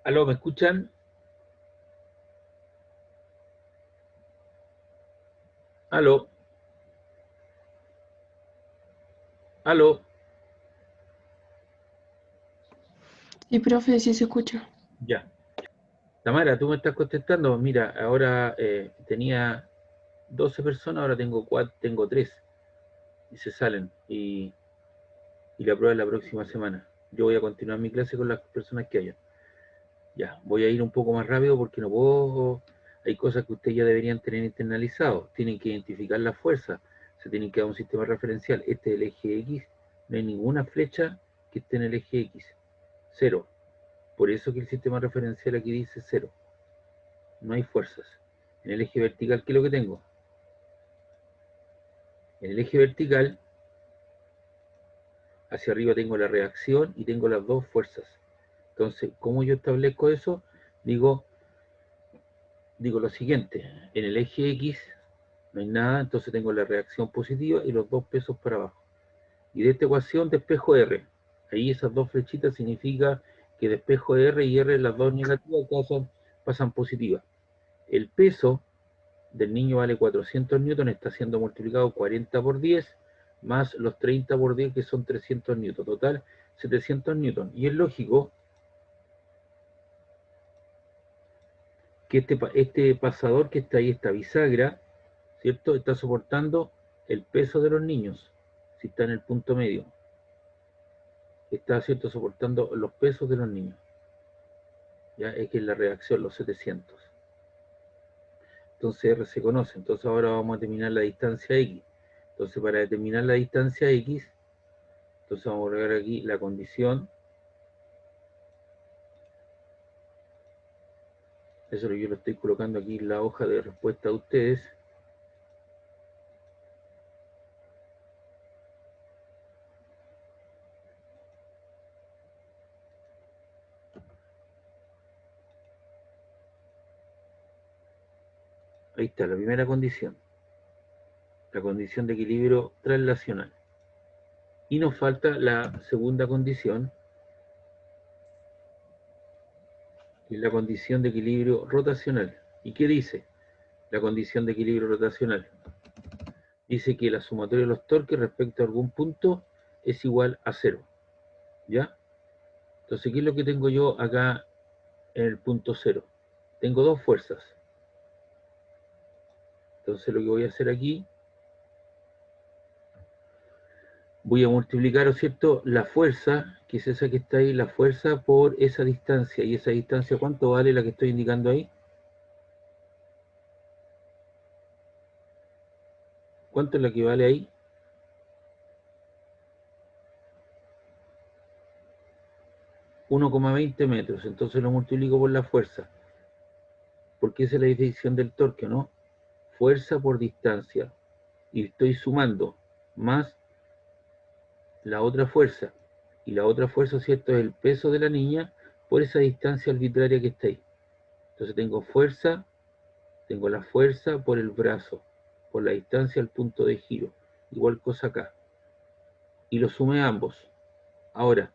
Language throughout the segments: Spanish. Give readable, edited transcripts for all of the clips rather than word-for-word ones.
Aló, ¿me escuchan? Aló, aló. Sí, profe, sí se escucha. Ya. Tamara, tú me estás contestando. Mira, ahora tenía 12 personas, ahora tengo 4, tengo 3 y se salen. Y la prueba es la próxima semana. Yo voy a continuar mi clase con las personas que hayan. Ya, voy a ir un poco más rápido porque no puedo. Hay cosas que ustedes ya deberían tener internalizado. Tienen que identificar las fuerzas. Se tienen que dar un sistema referencial. Este es el eje X. No hay ninguna flecha que esté en el eje X. Cero. Por eso que el sistema referencial aquí dice cero. No hay fuerzas. En el eje vertical, ¿qué es lo que tengo? En el eje vertical, hacia arriba tengo la reacción y tengo las dos fuerzas. Entonces, ¿cómo yo establezco eso? Digo, digo lo siguiente, en el eje X no hay nada, entonces tengo la reacción positiva y los dos pesos para abajo. Y de esta ecuación despejo R. Ahí esas dos flechitas significa que despejo R y R, las dos negativas, pasan positivas. El peso del niño vale 400 newton, está siendo multiplicado 40 por 10, más los 30 por 10 que son 300 newton, total 700 newton. Y es lógico que este pasador que está ahí, esta bisagra, ¿cierto? Está soportando el peso de los niños, si está en el punto medio. Está, ¿cierto?, soportando los pesos de los niños. Ya es que es la reacción, los 700. Entonces R se conoce. Entonces ahora vamos a determinar la distancia X. Entonces para determinar la distancia X, entonces vamos a agregar aquí la condición. Eso yo lo estoy colocando aquí en la hoja de respuesta a ustedes. Ahí está, la primera condición. La condición de equilibrio translacional. Y nos falta la segunda condición, que es la condición de equilibrio rotacional. ¿Y qué dice la condición de equilibrio rotacional? Dice que la sumatoria de los torques respecto a algún punto es igual a cero. ¿Ya? Entonces, ¿qué es lo que tengo yo acá en el punto cero? Tengo dos fuerzas. Entonces, lo que voy a hacer aquí, voy a multiplicar, ¿cierto?, la fuerza, que es esa que está ahí, la fuerza por esa distancia. ¿Y esa distancia cuánto vale la que estoy indicando ahí? ¿Cuánto es la que vale ahí? 1,20 metros. Entonces lo multiplico por la fuerza. Porque esa es la definición del torque, ¿no? Fuerza por distancia. Y estoy sumando más la otra fuerza. Y la otra fuerza, ¿cierto?, es el peso de la niña por esa distancia arbitraria que está ahí. Entonces tengo fuerza, tengo la fuerza por el brazo, por la distancia al punto de giro. Igual cosa acá. Y lo sumé a ambos. Ahora,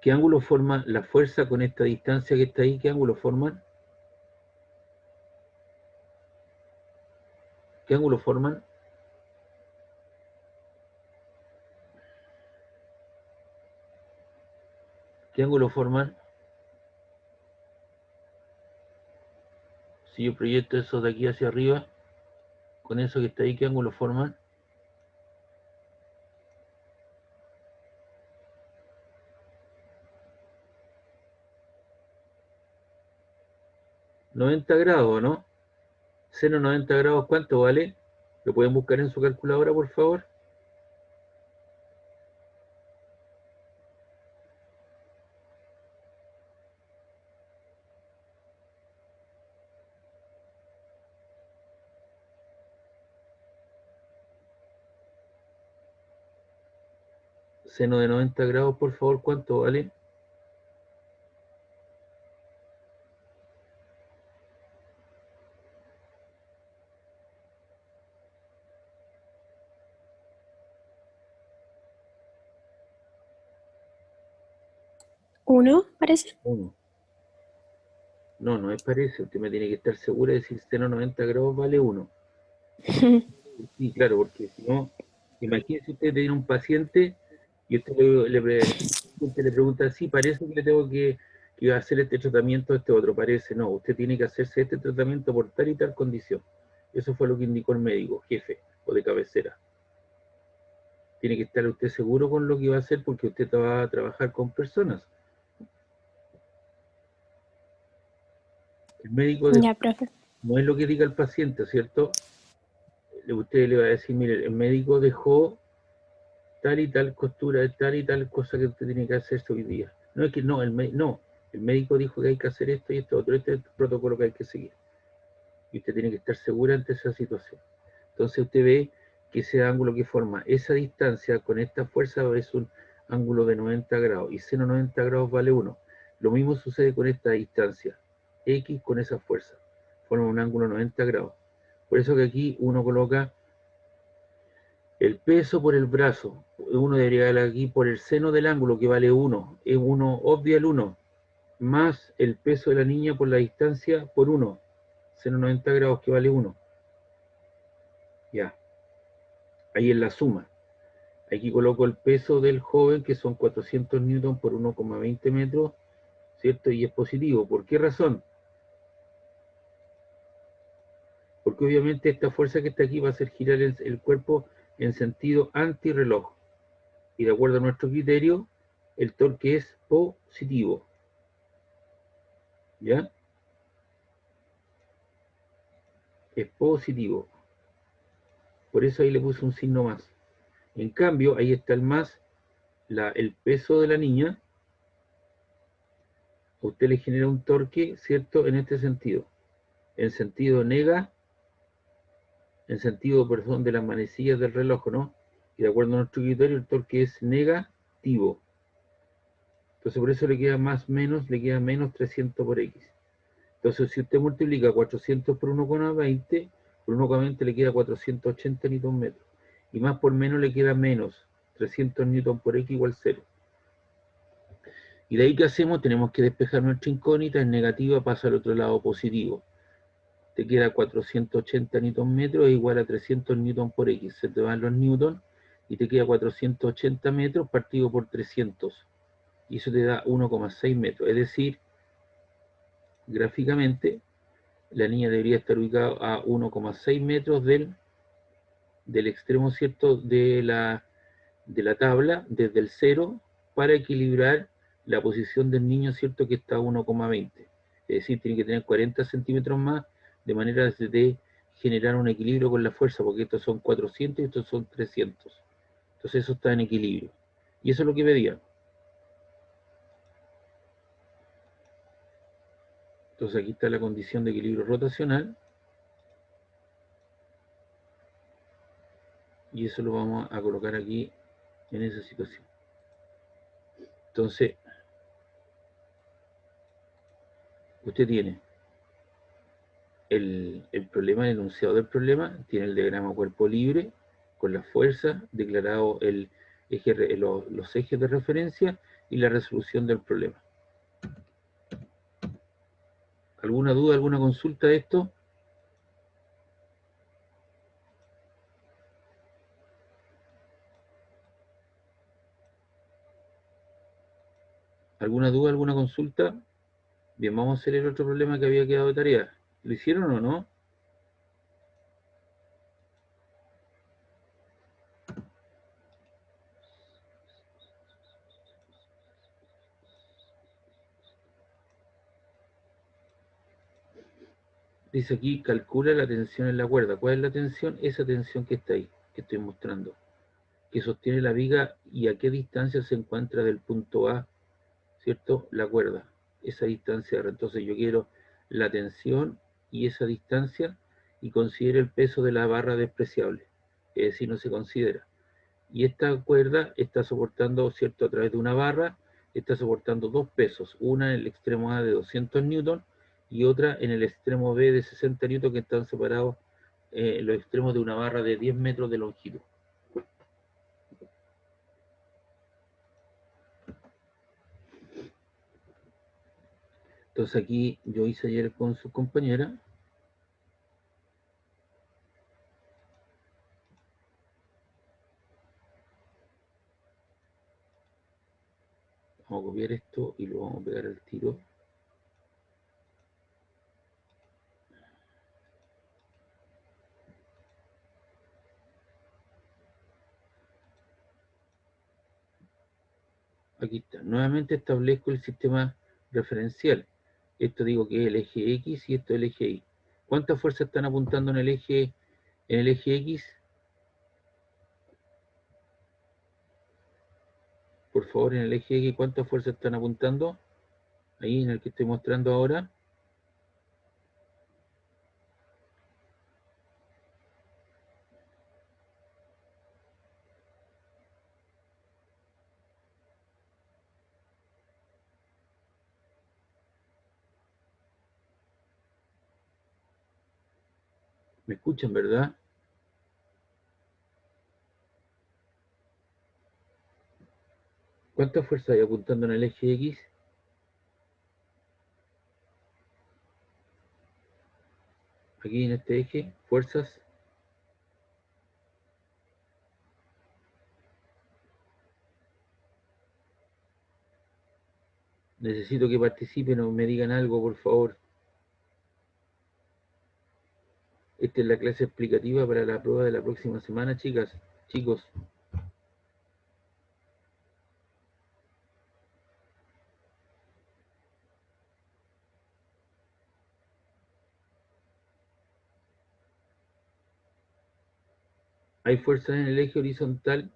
¿qué ángulo forma la fuerza con esta distancia que está ahí? ¿Qué ángulo forman? ¿Qué ángulo forman? ¿Qué ángulo forman? Si yo proyecto eso de aquí hacia arriba, con eso que está ahí, ¿qué ángulo forman? 90 grados, ¿no? Seno 90 grados, ¿cuánto vale? ¿Lo pueden buscar en su calculadora, por favor? Seno de 90 grados, por favor, ¿cuánto vale? 1, parece. 1. No, no es parece. Usted me tiene que estar segura de si seno 90 grados vale 1. Sí, claro, porque si no, imagínese usted tiene un paciente y usted le pregunta, sí, parece que le tengo que hacer este tratamiento, este otro, parece. No, usted tiene que hacerse este tratamiento por tal y tal condición. Eso fue lo que indicó el médico, jefe o de cabecera. Tiene que estar usted seguro con lo que va a hacer porque usted va a trabajar con personas. El médico Ya, profe. no es lo que diga el paciente, ¿cierto? Usted le va a decir, mire, el médico dejó tal y tal costura, tal y tal cosa que usted tiene que hacer hoy día. No es que no, no, el médico dijo que hay que hacer esto y esto otro, este es el protocolo que hay que seguir. Y usted tiene que estar segura ante esa situación. Entonces usted ve que ese ángulo que forma esa distancia con esta fuerza es un ángulo de 90 grados y seno 90 grados vale 1. Lo mismo sucede con esta distancia, X con esa fuerza, forma un ángulo 90 grados. Por eso que aquí uno coloca el peso por el brazo, uno debería dar aquí por el seno del ángulo que vale 1, es 1, obvia el 1, más el peso de la niña por la distancia por 1, seno 90 grados que vale 1. Ya, ahí es la suma. Aquí coloco el peso del joven que son 400 newton por 1,20 metros, ¿cierto? Y es positivo. ¿Por qué razón? Porque obviamente esta fuerza que está aquí va a hacer girar el cuerpo en sentido antirreloj. Y de acuerdo a nuestro criterio, el torque es positivo. ¿Ya? Es positivo. Por eso ahí le puse un signo más. En cambio, ahí está el más, el peso de la niña. A usted le genera un torque, ¿cierto? En este sentido. En sentido en sentido, perdón, de las manecillas del reloj, ¿no? Y de acuerdo a nuestro criterio, el torque es negativo. Entonces, por eso le queda más menos, le queda menos 300 por X. Entonces, si usted multiplica 400 por 1,20, por 1,20 le queda 480 Nm. Y más por menos le queda menos. 300 Newton por X igual 0. Y de ahí, ¿qué hacemos? Tenemos que despejar nuestra incógnita. En negativa pasa al otro lado positivo. Te queda 480 Nm es igual a 300 Newton por X. Se te van los Newton y te queda 480 metros partido por 300. Y eso te da 1,6 metros. Es decir, gráficamente, la niña debería estar ubicada a 1,6 metros del extremo, ¿cierto?, de la tabla, desde el 0, para equilibrar la posición del niño, ¿cierto?, que está a 1,20. Es decir, tiene que tener 40 centímetros más, de manera de generar un equilibrio con la fuerza, porque estos son 400 y estos son 300. Entonces eso está en equilibrio. Y eso es lo que pedían. Entonces aquí está la condición de equilibrio rotacional. Y eso lo vamos a colocar aquí en esa situación. Entonces, usted tiene el problema, el enunciado del problema, tiene el diagrama cuerpo libre, con la fuerza, declarado los ejes de referencia y la resolución del problema. ¿Alguna duda, alguna consulta de esto? ¿Alguna duda, alguna consulta? Bien, vamos a hacer el otro problema que había quedado de tarea. ¿Lo hicieron o no? Dice aquí, calcula la tensión en la cuerda. ¿Cuál es la tensión? Esa tensión que está ahí, que estoy mostrando, que sostiene la viga y a qué distancia se encuentra del punto A, ¿cierto? La cuerda, esa distancia. Entonces yo quiero la tensión y esa distancia y considero el peso de la barra despreciable, es decir, no se considera. Y esta cuerda está soportando, ¿cierto? A través de una barra, está soportando dos pesos, una en el extremo A de 200 newton y otra en el extremo B de 60 newton, que están separados en los extremos de una barra de 10 metros de longitud. Entonces aquí yo hice ayer con su compañera. Vamos a copiar esto y lo vamos a pegar al tiro. Aquí está. Nuevamente establezco el sistema referencial. Esto digo que es el eje X y esto es el eje Y. ¿Cuántas fuerzas están apuntando en el eje X? Por favor, en el eje X, ¿cuántas fuerzas están apuntando? Ahí en el que estoy mostrando ahora. ¿Me escuchan, verdad? ¿Cuántas fuerzas hay apuntando en el eje X? Aquí en este eje, fuerzas. Necesito que participen o me digan algo, por favor. Esta es la clase explicativa para la prueba de la próxima semana, chicas, chicos. Hay fuerzas en el eje horizontal.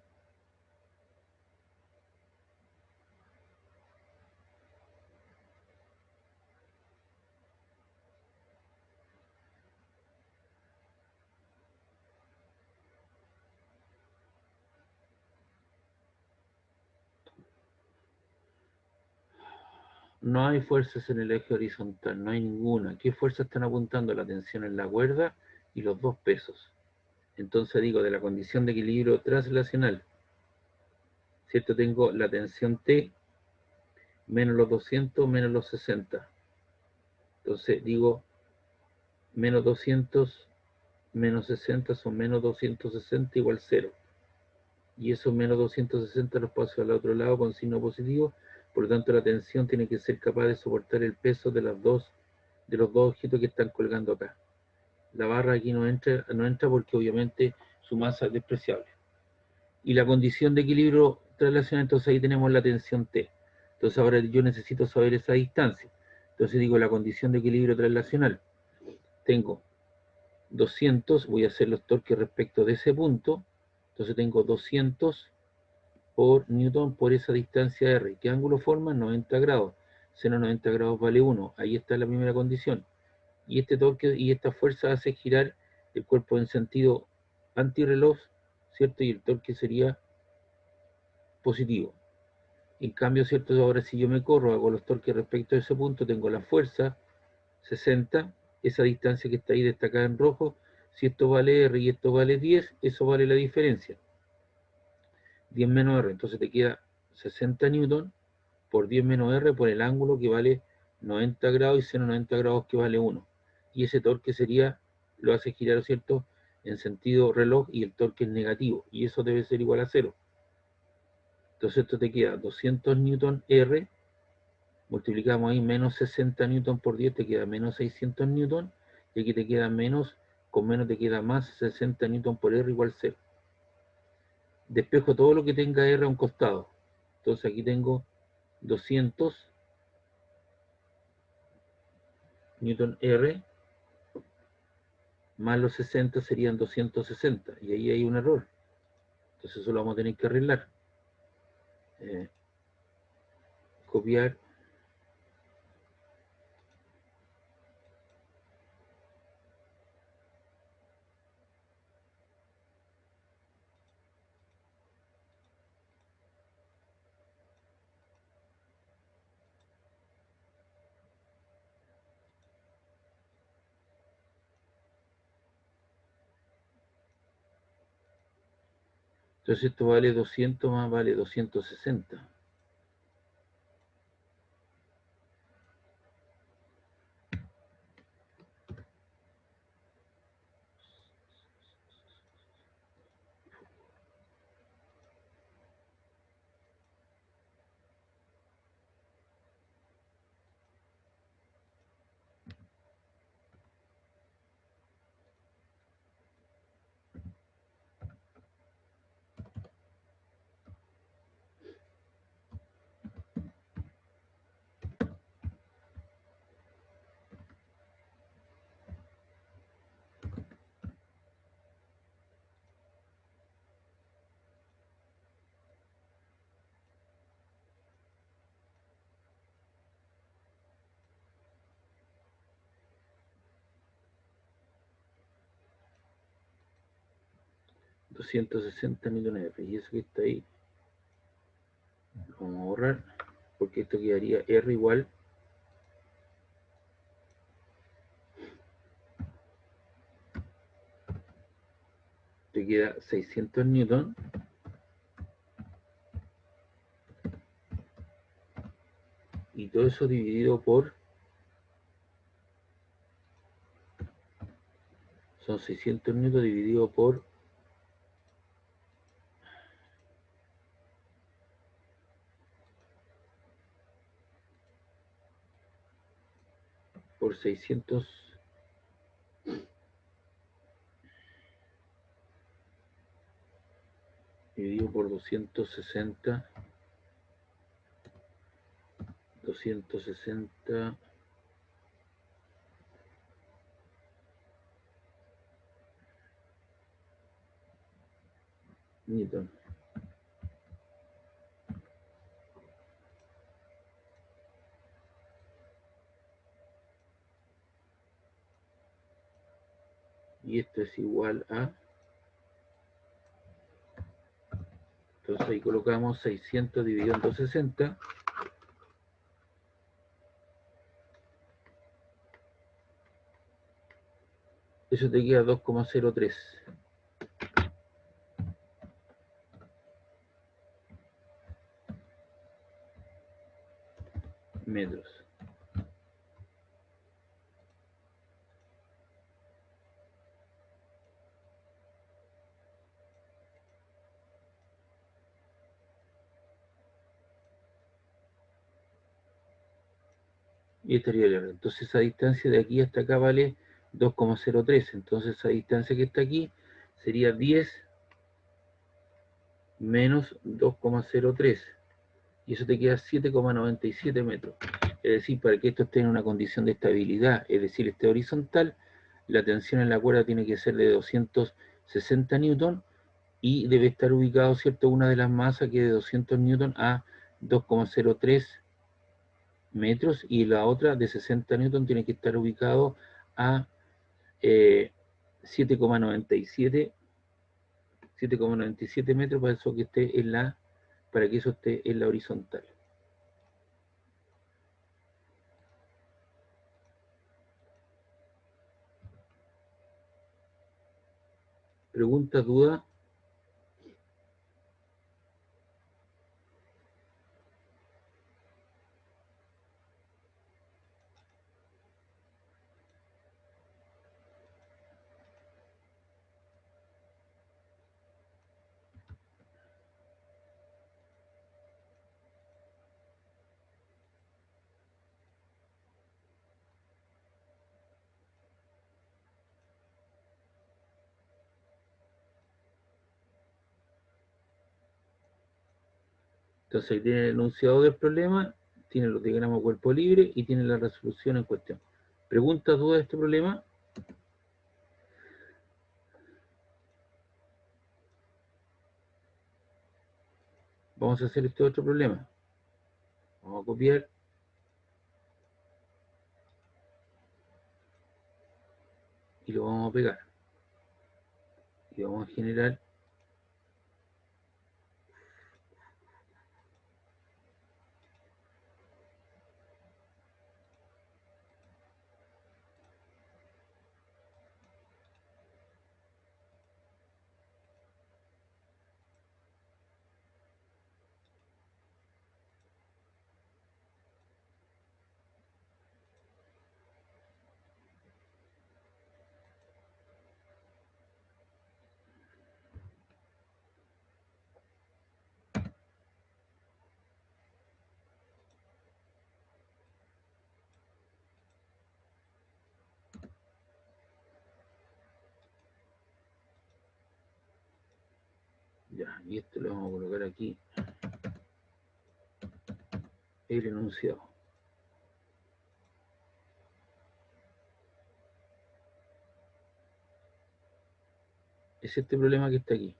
No hay fuerzas en el eje horizontal, no hay ninguna. ¿Qué fuerzas están apuntando? La tensión en la cuerda y los dos pesos. Entonces digo, de la condición de equilibrio translacional, ¿cierto? Tengo la tensión T menos los 200 menos los 60. Entonces digo, menos 200 menos 60 son menos 260 igual 0. Y esos menos 260 los paso al otro lado con signo positivo. Por lo tanto, la tensión tiene que ser capaz de soportar el peso de los dos objetos que están colgando acá. La barra aquí no entra porque obviamente su masa es despreciable. Y la condición de equilibrio traslacional, entonces ahí tenemos la tensión T. Entonces ahora yo necesito saber esa distancia. Entonces digo la condición de equilibrio traslacional. Tengo 200, voy a hacer los torques respecto de ese punto. Entonces tengo 200 por newton por esa distancia R. ¿Qué ángulo forma? 90 grados. Seno 90 grados vale 1. Ahí está la primera condición. Y este torque y esta fuerza hace girar el cuerpo en sentido antirreloj, ¿cierto? Y el torque sería positivo. En cambio, ¿cierto? Ahora si yo me corro, hago los torques respecto a ese punto, tengo la fuerza 60, esa distancia que está ahí destacada en rojo, si esto vale R y esto vale 10, eso vale la diferencia. 10 menos R, entonces te queda 60 newton por 10 menos R por el ángulo que vale 90 grados y seno 90 grados que vale 1. Y ese torque sería, lo hace girar, ¿cierto? En sentido reloj y el torque es negativo y eso debe ser igual a 0. Entonces esto te queda 200 newton R, multiplicamos ahí menos 60 newton por 10, te queda menos 600 newton y aquí te queda menos, con menos te queda más 60 newton por R igual 0. Despejo todo lo que tenga R a un costado. Entonces aquí tengo 200 newton R más los 60 serían 260 y ahí hay un error. Entonces eso lo vamos a tener que arreglar. Copiar. Entonces esto vale 200 más vale 260. 260 millones de R. Y eso que está ahí, lo vamos a borrar, porque esto quedaría R igual te queda 600 newton y todo eso dividido por, son 600 newton dividido por 600 dividido por 260 newton. Y esto es igual a, entonces ahí colocamos 600 dividido en 260, eso te queda 2,03 metros. Y estaría el R. Entonces esa distancia de aquí hasta acá vale 2,03. Entonces esa distancia que está aquí sería 10 menos 2,03. Y eso te queda 7,97 metros. Es decir, para que esto esté en una condición de estabilidad, es decir, esté horizontal, la tensión en la cuerda tiene que ser de 260 newton y debe estar ubicado, ¿cierto?, una de las masas que es de 200 newton a 2,03 metros y la otra de 60 newton tiene que estar ubicado a 7,97 metros para eso que esté en la, para que eso esté en la horizontal. ¿Pregunta, duda? Entonces ahí tiene el enunciado del problema, tiene los diagramas cuerpo libre y tiene la resolución en cuestión. ¿Pregunta, duda de este problema? Vamos a hacer este otro problema. Vamos a copiar y lo vamos a pegar. Y vamos a generar ya, y esto lo vamos a colocar aquí, el enunciado. Es este problema que está aquí.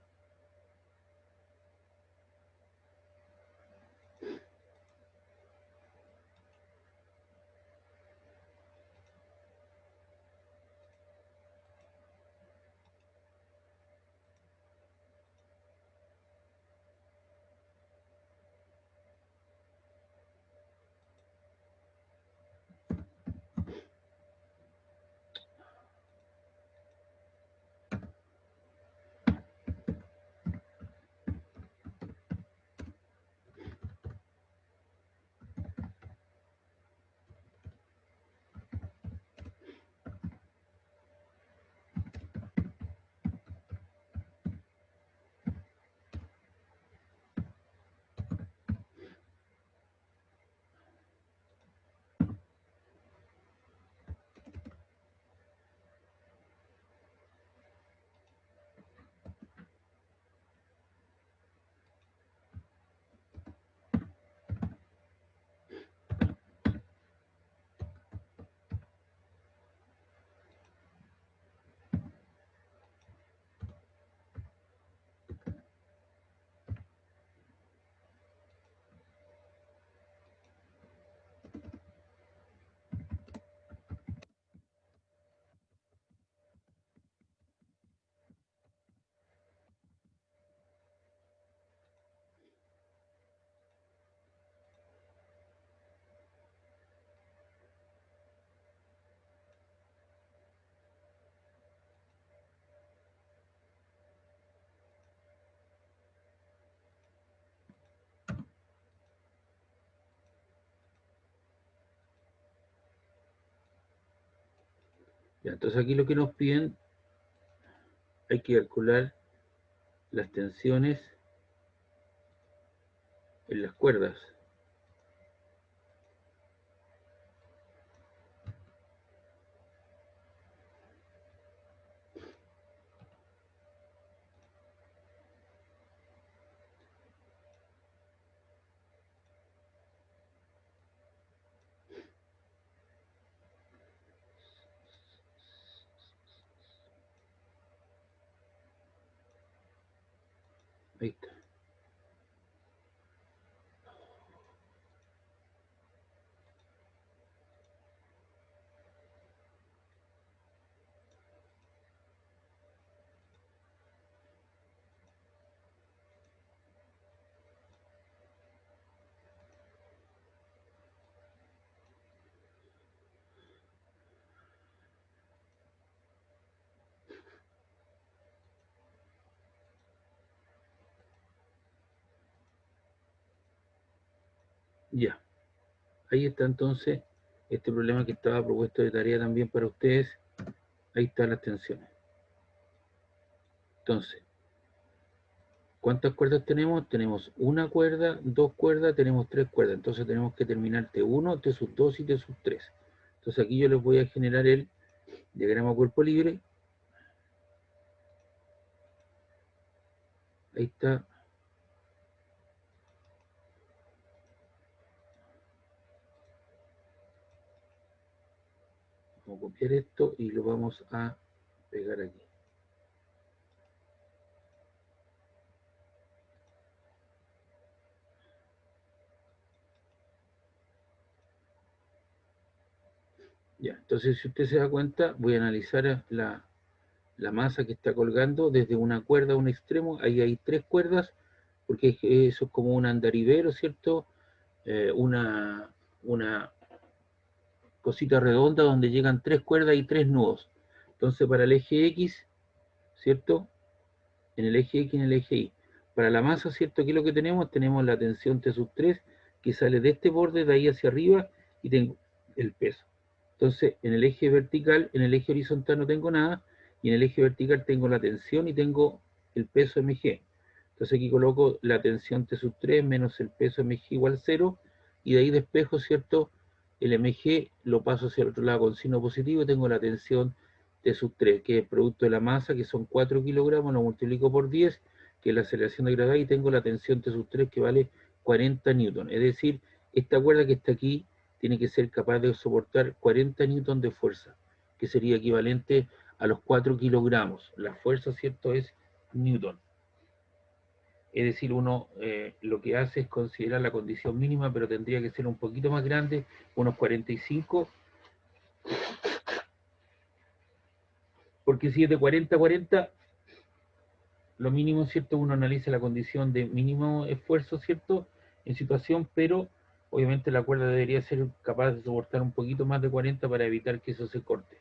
Ya, entonces aquí lo que nos piden, hay que calcular las tensiones en las cuerdas. Ahí está. Ya, ahí está entonces este problema que estaba propuesto de tarea también para ustedes. Ahí están las tensiones. Entonces, ¿cuántas cuerdas tenemos? Tenemos una cuerda, dos cuerdas, tenemos tres cuerdas. Entonces tenemos que terminar T1, T sub 2 y T sub 3. Entonces aquí yo les voy a generar el diagrama cuerpo libre. Ahí está. Vamos a copiar esto y lo vamos a pegar aquí. Ya, entonces si usted se da cuenta, voy a analizar la masa que está colgando desde una cuerda a un extremo. Ahí hay tres cuerdas, porque eso es como un andaribero, ¿cierto? Una cosita redonda donde llegan tres cuerdas y tres nudos. Entonces para el eje X, ¿cierto? En el eje X, en el eje Y. Para la masa, ¿cierto? Aquí lo que tenemos, tenemos la tensión T sub 3 que sale de este borde, de ahí hacia arriba, y tengo el peso. Entonces, en el eje vertical, en el eje horizontal no tengo nada, y en el eje vertical tengo la tensión y tengo el peso mg. Entonces aquí coloco la tensión T sub 3 menos el peso mg igual 0, y de ahí despejo, ¿cierto? El mg lo paso hacia el otro lado con signo positivo y tengo la tensión T sub 3, que es producto de la masa, que son 4 kilogramos, lo multiplico por 10, que es la aceleración de gravedad, y tengo la tensión T sub 3 que vale 40 newton. Es decir, esta cuerda que está aquí tiene que ser capaz de soportar 40 newton de fuerza, que sería equivalente a los 4 kilogramos. La fuerza, ¿cierto?, es newton. Es decir, uno lo que hace es considerar la condición mínima, pero tendría que ser un poquito más grande, unos 45, porque si es de 40 a 40, lo mínimo, ¿cierto? Uno analiza la condición de mínimo esfuerzo, ¿cierto? En situación, pero obviamente la cuerda debería ser capaz de soportar un poquito más de 40 para evitar que eso se corte.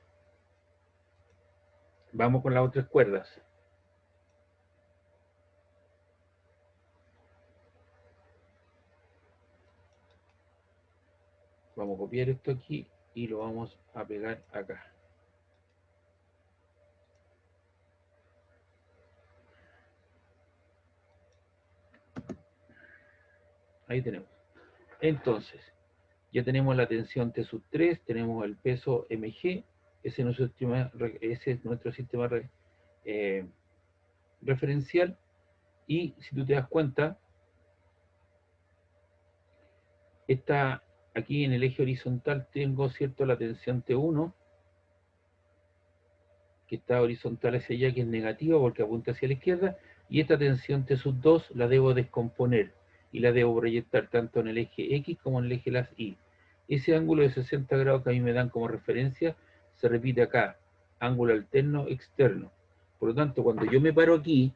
Vamos con las otras cuerdas. Vamos a copiar esto aquí y lo vamos a pegar acá. Ahí tenemos. Entonces, ya tenemos la tensión T sub 3, tenemos el peso mg, ese es nuestro sistema referencial, y si tú te das cuenta, está aquí en el eje horizontal, tengo, ¿cierto?, la tensión T1, que está horizontal hacia allá, que es negativa porque apunta hacia la izquierda, y esta tensión T sub 2 la debo descomponer y la debo proyectar tanto en el eje X como en el eje las Y. Ese ángulo de 60 grados que a mí me dan como referencia se repite acá, ángulo alterno externo. Por lo tanto, cuando yo me paro aquí,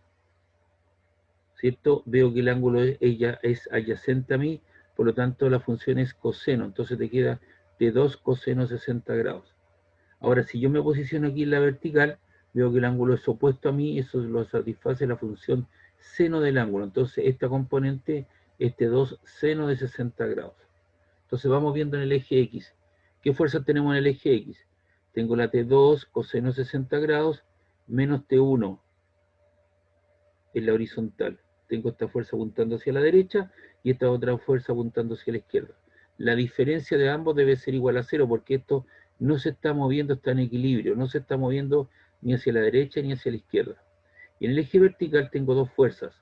¿cierto? Veo que el ángulo de ella es adyacente a mí, por lo tanto la función es coseno, entonces te queda de 2 coseno 60 grados. Ahora, si yo me posiciono aquí en la vertical, veo que el ángulo es opuesto a mí, eso lo satisface la función seno del ángulo. Entonces, esta componente es de 2 seno de 60 grados. Entonces, vamos viendo en el eje X. ¿Qué fuerzas tenemos en el eje X? Tengo la T2 coseno 60 grados menos T1 en la horizontal. Tengo esta fuerza apuntando hacia la derecha y esta otra fuerza apuntando hacia la izquierda. La diferencia de ambos debe ser igual a cero porque esto no se está moviendo, está en equilibrio, no se está moviendo ni hacia la derecha ni hacia la izquierda. Y en el eje vertical tengo dos fuerzas.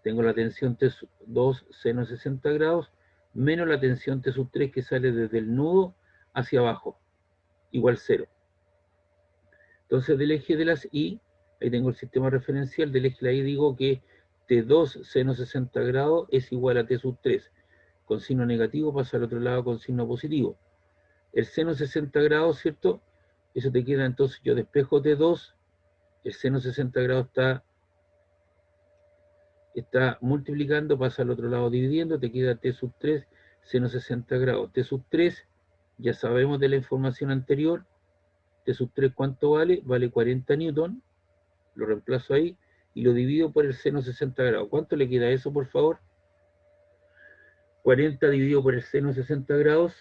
Tengo la tensión T2 seno 60 grados menos la tensión T3 que sale desde el nudo hacia abajo, igual cero. Entonces del eje de las Y, ahí tengo el sistema referencial, del eje de la Y digo que T2 seno 60 grados es igual a T3. Con signo negativo pasa al otro lado con signo positivo. El seno 60 grados, ¿cierto? Eso te queda, entonces yo despejo T2, el seno 60 grados está multiplicando, pasa al otro lado dividiendo, te queda T3 seno 60 grados. T3, ya sabemos de la información anterior, T3 ¿cuánto vale? Vale 40 newton, lo reemplazo ahí y lo divido por el seno 60 grados. ¿Cuánto le queda eso, por favor? 40 dividido por el seno 60 grados.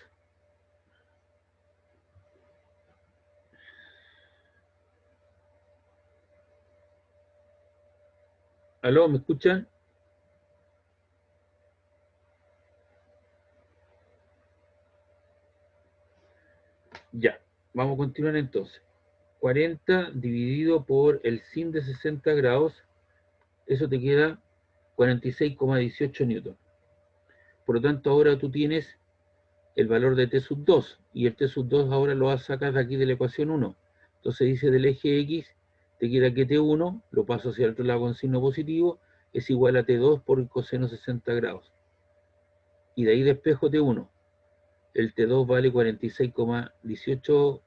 ¿Aló? ¿Me escuchan? Ya, vamos a continuar entonces. 40 dividido por el sin de 60 grados, eso te queda 46,18 newton. Por lo tanto, ahora tú tienes el valor de T sub 2, y el T sub 2 ahora lo vas a sacar de aquí de la ecuación 1. Entonces dice del eje X, te queda que T1, lo paso hacia el otro lado con signo positivo, es igual a T2 por el coseno 60 grados. Y de ahí despejo T1. El T2 vale 46,18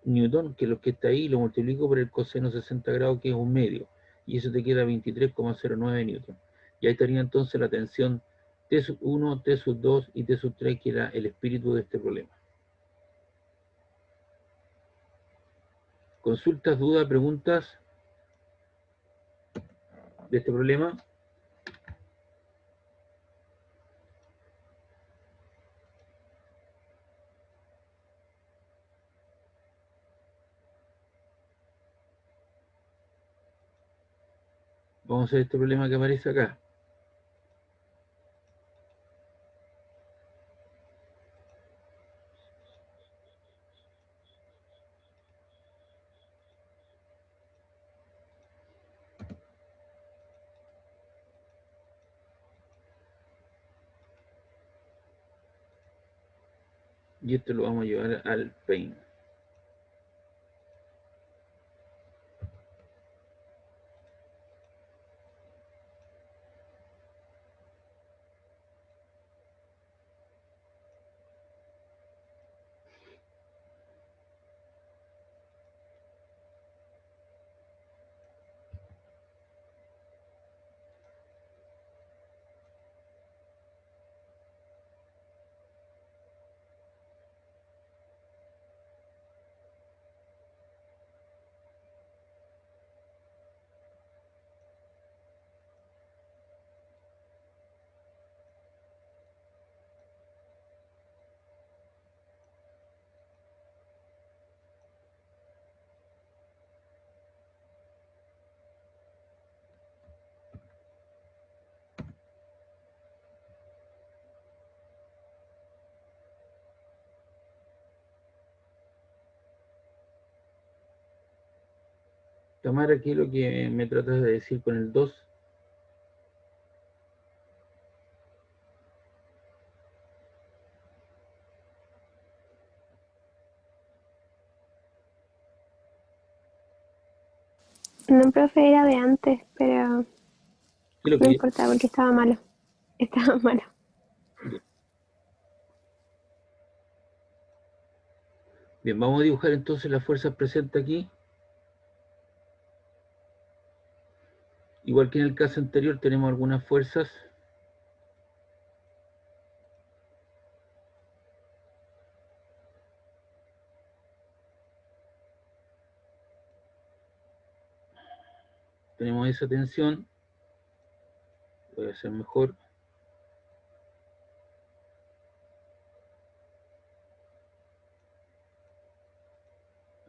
newton, que es lo que está ahí, lo multiplico por el coseno 60 grados, que es un medio. Y eso te queda 23,09 newton. Y ahí estaría entonces la tensión T sub 1, T sub 2 y T sub 3, que era el espíritu de este problema. ¿Consultas, dudas, preguntas de este problema? Vamos a ver este problema que aparece acá. Y esto lo vamos a llevar al Paint. Tamara, aquí lo que me tratas de decir con el 2. No, profe, era de antes, pero ¿Qué es lo no que importa porque estaba malo. Estaba malo. Bien. Bien, vamos a dibujar entonces las fuerzas presentes aquí. Igual que en el caso anterior tenemos algunas fuerzas. Tenemos esa tensión. Voy a hacer mejor.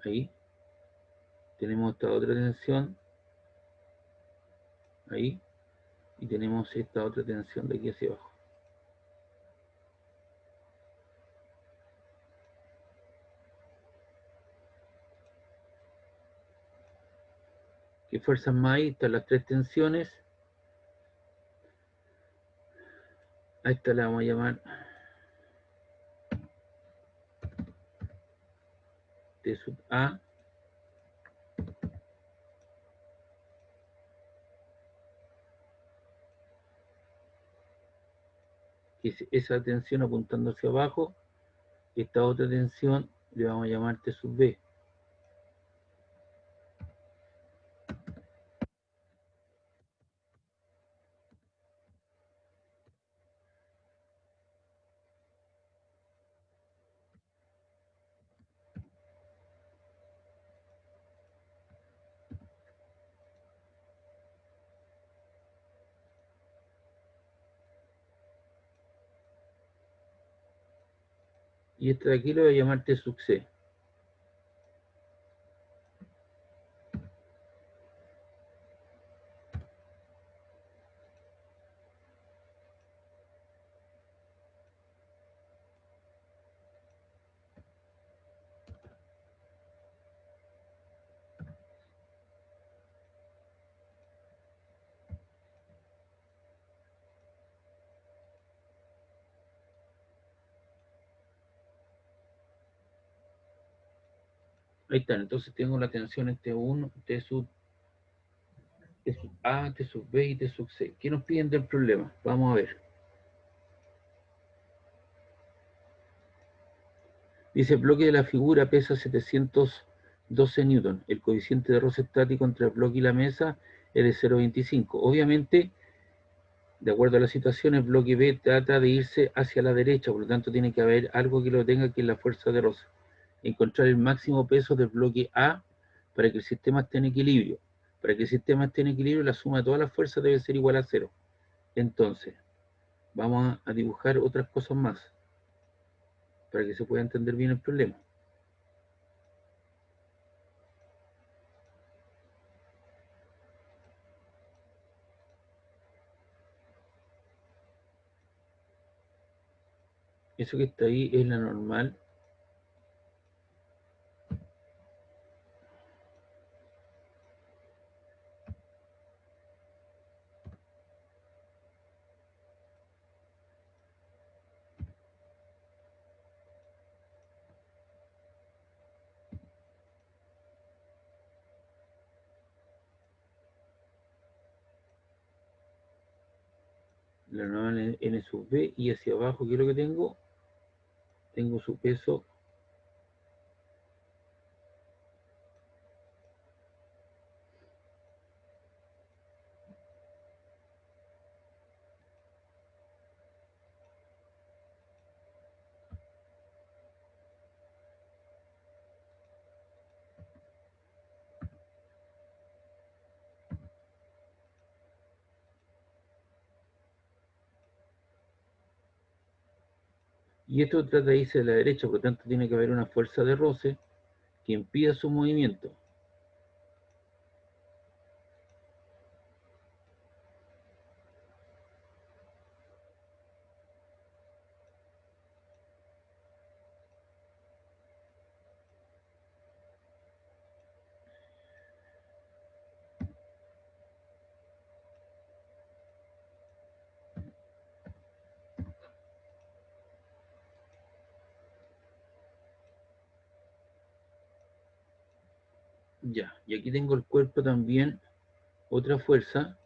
ahí. Tenemos esta otra tensión, ahí. Y tenemos esta otra tensión de aquí hacia abajo. ¿Qué fuerzas más hay? Están las tres tensiones. A esta la vamos a llamar T sub A. Que es esa tensión apuntando hacia abajo. Esta otra tensión le vamos a llamar T sub B. Y esta de aquí le voy a llamar T sub C. Ahí están, entonces tengo la tensión T1, T sub A, T sub B y T sub C. ¿Qué nos piden del problema? Vamos a ver. Dice, el bloque de la figura pesa 712 newton. El coeficiente de roce estático entre el bloque y la mesa es de 0,25. Obviamente, de acuerdo a la situación, el bloque B trata de irse hacia la derecha, por lo tanto tiene que haber algo que lo tenga, que es la fuerza de roce. Encontrar el máximo peso del bloque A para que el sistema esté en equilibrio. Para que el sistema esté en equilibrio, la suma de todas las fuerzas debe ser igual a 0. Entonces, vamos a dibujar otras cosas más para que se pueda entender bien el problema. Eso que está ahí es la normal. La normal N sub B, y hacia abajo, ¿qué es lo que tengo? Tengo su peso. Y esto trata de irse a la derecha, por lo tanto tiene que haber una fuerza de roce que impida su movimiento. Ya, y aquí tengo el cuerpo también, otra fuerza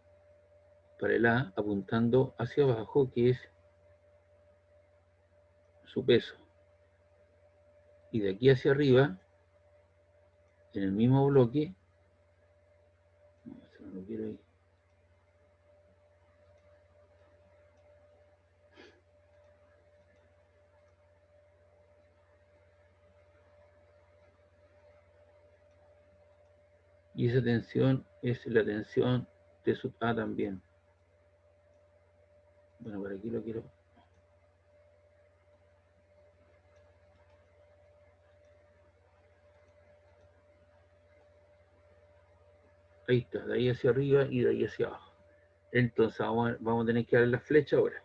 para el A apuntando hacia abajo, que es su peso. Y de aquí hacia arriba, en el mismo bloque, no, eso no lo quiero ahí. Y esa tensión es la tensión de sub A también. Bueno, por aquí lo quiero. Ahí está, de ahí hacia arriba y de ahí hacia abajo. Entonces vamos a tener que darle la flecha ahora.